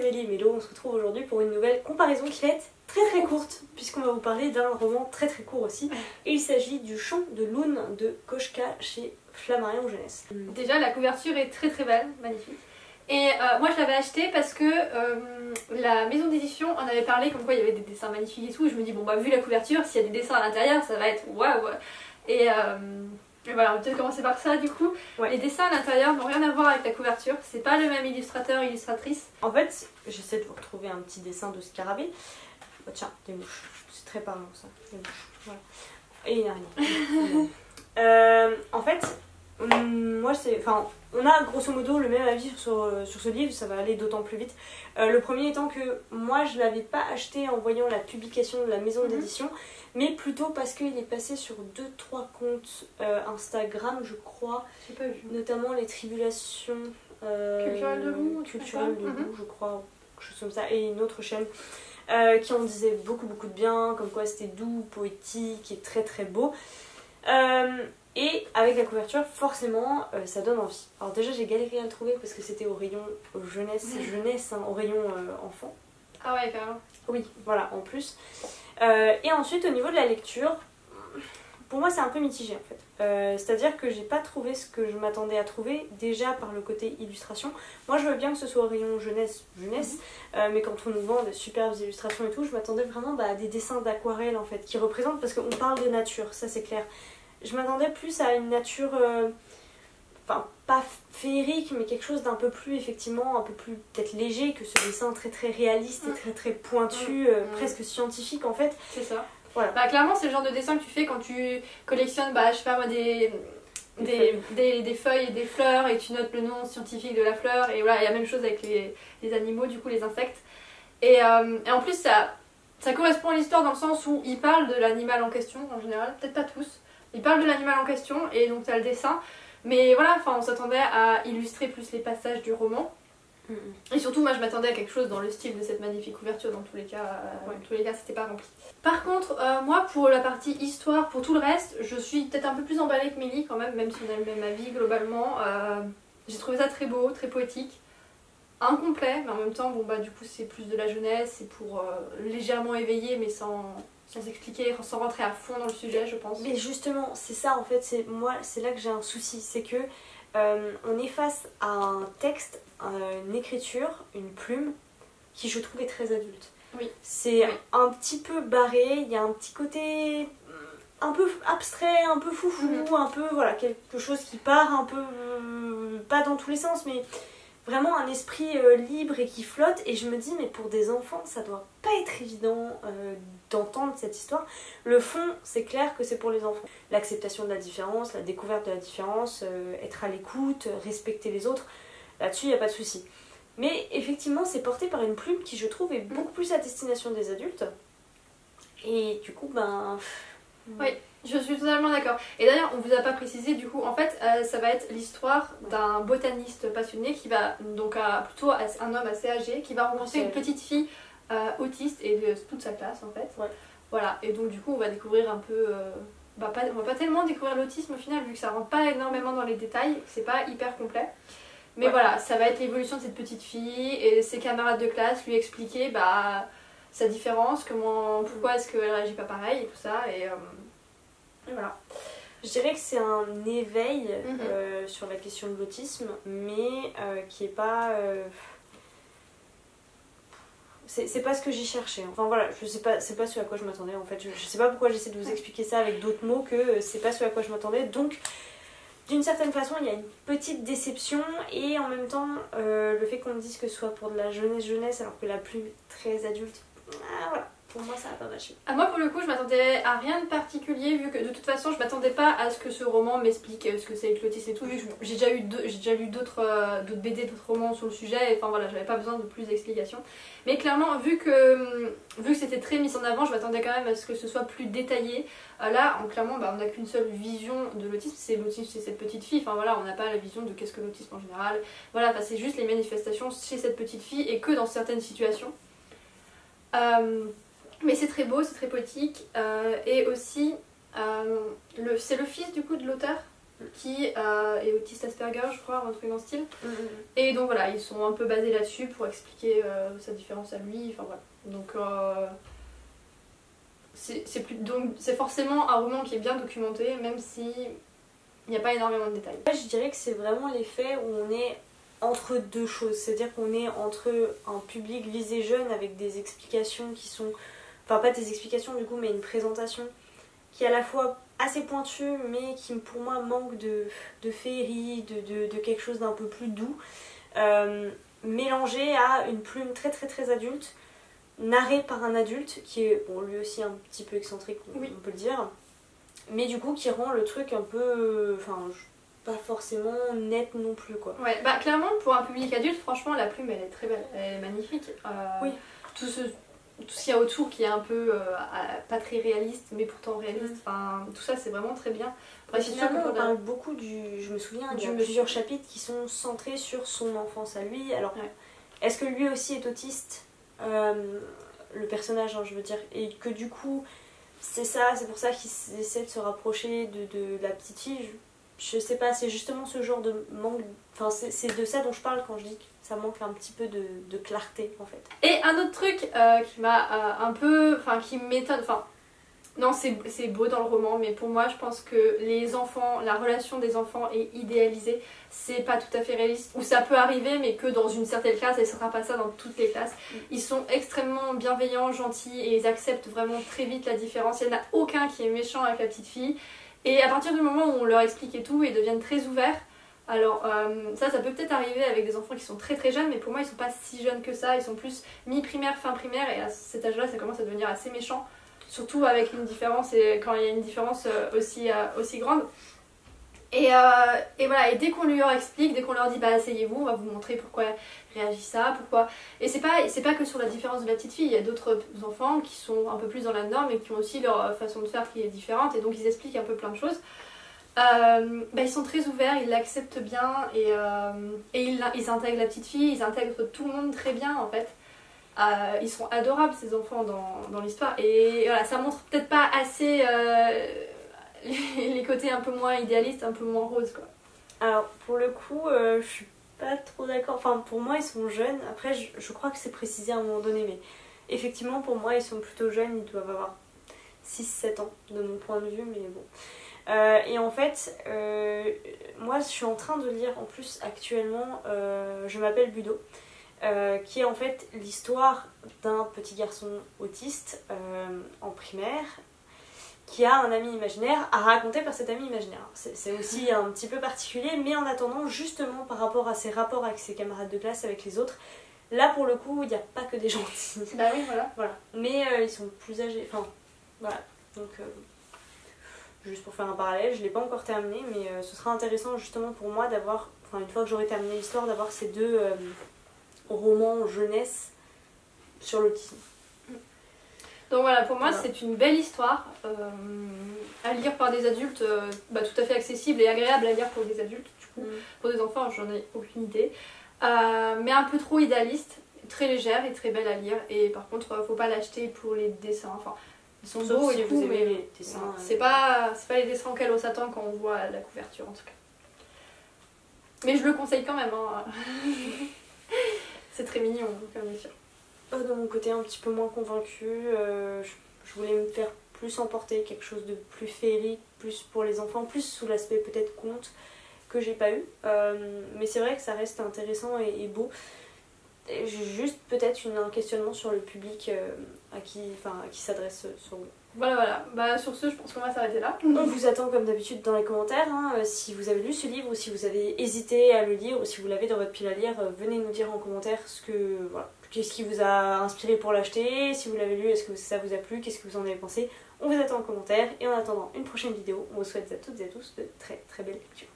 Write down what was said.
Mélie et Mélo, on se retrouve aujourd'hui pour une nouvelle comparaison qui va être très courte, puisqu'on va vous parler d'un roman très court aussi. Et il s'agit du Chant de Lune de Koshka chez Flammarion Jeunesse. Déjà la couverture est très belle, magnifique. Et moi je l'avais acheté parce que la maison d'édition en avait parlé comme quoi il y avait des dessins magnifiques et tout. Et je me dis bon bah vu la couverture, s'il y a des dessins à l'intérieur ça va être waouh. Et voilà, on va peut-être commencer par ça du coup. Ouais. Les dessins à l'intérieur n'ont rien à voir avec la couverture, c'est pas le même illustrateur, illustratrice. En fait, j'essaie de vous retrouver un petit dessin de scarabée. Oh, tiens, des mouches, c'est très parlant ça, des mouches, voilà. Et une araignée. En fait, moi c'est... Enfin, on a grosso modo le même avis sur ce livre, ça va aller d'autant plus vite. Le premier étant que moi je l'avais pas acheté en voyant la publication de la maison d'édition, mais plutôt parce qu'il est passé sur 2-3 comptes Instagram, je crois. J'ai pas vu. Notamment les Tribulations Culturelles de Loup, je crois, quelque chose comme ça, et une autre chaîne qui en disait beaucoup de bien, comme quoi c'était doux, poétique et très beau. Et avec la couverture, forcément, ça donne envie. Alors déjà, j'ai galéré à le trouver parce que c'était au rayon jeunesse, hein, au rayon enfant. Ah ouais, carrément. Oui, voilà, en plus. Et ensuite, au niveau de la lecture, pour moi, c'est un peu mitigé en fait. C'est-à-dire que j'ai pas trouvé ce que je m'attendais à trouver, déjà par le côté illustration. Moi, je veux bien que ce soit au rayon jeunesse, mais quand on nous vend de superbes illustrations et tout, je m'attendais vraiment à des dessins d'aquarelle en fait, qui représentent, parce qu'on parle de nature, ça c'est clair. Je m'attendais plus à une nature, enfin pas féerique, mais quelque chose d'un peu plus, effectivement, un peu plus peut-être léger que ce dessin très réaliste et très pointu, presque scientifique en fait. C'est ça. Voilà. Bah clairement c'est le genre de dessin que tu fais quand tu collectionnes, bah je sais pas moi, des feuilles et des fleurs et tu notes le nom scientifique de la fleur, et voilà, il y a la même chose avec les animaux, du coup les insectes. Et en plus ça correspond à l'histoire dans le sens où ils parlent de l'animal en question en général, peut-être pas tous. Il parle de l'animal en question et donc t'as le dessin, mais voilà, enfin on s'attendait à illustrer plus les passages du roman. Et surtout moi je m'attendais à quelque chose dans le style de cette magnifique couverture, dans tous les cas c'était pas rempli. Par contre moi pour la partie histoire, pour tout le reste, je suis peut-être un peu plus emballée que Mélie quand même si on a le même avis globalement. J'ai trouvé ça très beau, très poétique, incomplet, mais en même temps bon bah du coup c'est plus de la jeunesse, c'est pour légèrement éveiller mais sans expliquer, sans rentrer à fond dans le sujet je pense. Mais justement c'est ça en fait, c'est là que j'ai un souci, c'est que on est face à un texte, une écriture, une plume qui je trouve est très adulte. Oui. C'est un petit peu barré, il y a un petit côté un peu abstrait, un peu foufou, un peu voilà, quelque chose qui part un peu, pas dans tous les sens, mais vraiment un esprit libre et qui flotte. Et je me dis mais pour des enfants ça doit pas être évident d'entendre cette histoire. Le fond c'est clair que c'est pour les enfants. L'acceptation de la différence, la découverte de la différence, être à l'écoute, respecter les autres, là-dessus il n'y a pas de souci. Mais effectivement c'est porté par une plume qui je trouve est beaucoup plus à destination des adultes. Et du coup oui, je suis totalement d'accord. Et d'ailleurs, on vous a pas précisé, du coup, en fait, ça va être l'histoire d'un botaniste passionné qui va, donc plutôt un homme assez âgé, qui va rencontrer une petite fille autiste et de toute sa classe en fait. Ouais. Voilà, et donc du coup, on va découvrir un peu. On va pas tellement découvrir l'autisme au final, vu que ça rentre pas énormément dans les détails, c'est pas hyper complet. Mais voilà, ça va être l'évolution de cette petite fille et ses camarades de classe lui expliquer sa différence, pourquoi est-ce qu'elle réagit pas pareil et tout ça, et voilà. Je dirais que c'est un éveil sur la question de l'autisme, mais qui est pas... c'est pas ce que j'y cherchais. Enfin voilà, je sais pas, c'est pas ce à quoi je m'attendais en fait. Je sais pas pourquoi j'essaie de vous expliquer ça avec d'autres mots que c'est pas ce à quoi je m'attendais. Donc d'une certaine façon il y a une petite déception, et en même temps le fait qu'on me dise que ce soit pour de la jeunesse alors que la plume est très adulte, voilà, pour moi ça a pas marché. Moi pour le coup je m'attendais à rien de particulier, vu que de toute façon je m'attendais pas à ce que ce roman m'explique ce que c'est avec l'autisme et tout, vu que j'ai déjà lu d'autres BD, d'autres romans sur le sujet, et enfin voilà, j'avais pas besoin de plus d'explications. Mais clairement vu que c'était très mis en avant, je m'attendais quand même à ce que ce soit plus détaillé. Là clairement on n'a qu'une seule vision de l'autisme, c'est cette petite fille, enfin voilà, on n'a pas la vision de qu'est-ce que l'autisme en général, voilà, c'est juste les manifestations chez cette petite fille et que dans certaines situations. Mais c'est très beau, c'est très poétique, et aussi c'est le fils du coup de l'auteur qui est autiste Asperger, je crois, un truc dans ce style. Et donc voilà, ils sont un peu basés là-dessus pour expliquer sa différence à lui. Enfin voilà. Donc c'est forcément un roman qui est bien documenté, même si il n'y a pas énormément de détails. Je dirais que c'est vraiment l'effet où on est entre deux choses, c'est-à-dire qu'on est entre un public visé jeune avec des explications qui sont, enfin pas des explications du coup, mais une présentation qui est à la fois assez pointue mais qui pour moi manque de féerie, de quelque chose d'un peu plus doux, mélangé à une plume très très très adulte, narrée par un adulte qui est bon, lui aussi un petit peu excentrique, on peut le dire, mais du coup qui rend le truc un peu, enfin pas forcément net non plus quoi. Ouais, bah clairement pour un public adulte, franchement la plume elle est très belle, elle est magnifique. Oui. Tout ce qu'il y a autour qui est un peu pas très réaliste mais pourtant réaliste, enfin tout ça c'est vraiment très bien. Après, finalement on parle beaucoup je me souviens, il y a plusieurs chapitres qui sont centrés sur son enfance à lui. Alors est-ce que lui aussi est autiste, le personnage hein, je veux dire, et que du coup c'est pour ça qu'il essaie de se rapprocher de la petite fille. Je sais pas, c'est justement ce genre de manque, enfin c'est de ça dont je parle quand je dis que ça manque un petit peu de clarté en fait. Et un autre truc qui m'a un peu, enfin qui m'étonne, enfin non c'est beau dans le roman, mais pour moi je pense que les enfants, la relation des enfants est idéalisée, c'est pas tout à fait réaliste, ou ça peut arriver mais que dans une certaine classe, et ce sera pas ça dans toutes les classes. Ils sont extrêmement bienveillants, gentils et ils acceptent vraiment très vite la différence, il n'y en a aucun qui est méchant avec la petite fille. Et à partir du moment où on leur explique et tout, ils deviennent très ouverts. Alors ça peut peut-être arriver avec des enfants qui sont très très jeunes, mais pour moi ils sont pas si jeunes que ça, ils sont plus mi-primaire, fin primaire, et à cet âge-là ça commence à devenir assez méchant. Surtout avec une différence, et quand il y a une différence aussi grande. Et voilà, et dès qu'on leur explique, dès qu'on leur dit bah asseyez-vous, on va vous montrer pourquoi elle réagit ça, pourquoi. Et c'est pas que sur la différence de la petite fille, il y a d'autres enfants qui sont un peu plus dans la norme et qui ont aussi leur façon de faire qui est différente, et donc ils expliquent un peu plein de choses. Ils sont très ouverts, ils l'acceptent bien, et ils intègrent la petite fille, ils intègrent tout le monde très bien en fait. Ils seront adorables ces enfants dans l'histoire, et voilà, ça montre peut-être pas assez les côtés un peu moins idéalistes, un peu moins roses quoi. Alors pour le coup je suis pas trop d'accord, enfin pour moi ils sont jeunes, après je crois que c'est précisé à un moment donné, mais effectivement pour moi ils sont plutôt jeunes, ils doivent avoir 6-7 ans de mon point de vue, mais bon. Et en fait moi je suis en train de lire en plus actuellement Je m'appelle Budo, qui est en fait l'histoire d'un petit garçon autiste en primaire qui a un ami imaginaire à raconter par cet ami imaginaire. C'est aussi un petit peu particulier, mais en attendant, justement par rapport à ses rapports avec ses camarades de classe, avec les autres, là pour le coup, il n'y a pas que des gentils. Bah oui, voilà. Mais ils sont plus âgés, enfin voilà. Donc juste pour faire un parallèle, je ne l'ai pas encore terminé, mais ce sera intéressant justement pour moi d'avoir, enfin une fois que j'aurai terminé l'histoire, d'avoir ces deux romans jeunesse sur l'autisme. Donc voilà, pour moi c'est une belle histoire à lire par des adultes, tout à fait accessible et agréable à lire pour des adultes. Du coup, pour des enfants, j'en ai aucune idée. Mais un peu trop idéaliste, très légère et très belle à lire. Et par contre, faut pas l'acheter pour les dessins. Enfin, ils sont beaux et tout, mais les dessins, c'est pas les dessins auxquels on s'attend quand on voit la couverture en tout cas. Mais je le conseille quand même. Hein. C'est très mignon, bien sûr. De mon côté un petit peu moins convaincue, je voulais me faire plus emporter, quelque chose de plus féerique, plus pour les enfants, plus sous l'aspect peut-être conte que j'ai pas eu, mais c'est vrai que ça reste intéressant et beau. Et j'ai juste peut-être un questionnement sur le public à qui s'adresse ce roman. Voilà. Bah, sur ce, je pense qu'on va s'arrêter là. On vous attend comme d'habitude dans les commentaires. Si vous avez lu ce livre, ou si vous avez hésité à le lire, ou si vous l'avez dans votre pile à lire, venez nous dire en commentaire qu'est-ce qui vous a inspiré pour l'acheter, si vous l'avez lu, est-ce que ça vous a plu, qu'est-ce que vous en avez pensé. On vous attend en commentaire, et en attendant une prochaine vidéo, on vous souhaite à toutes et à tous de très très belles lectures.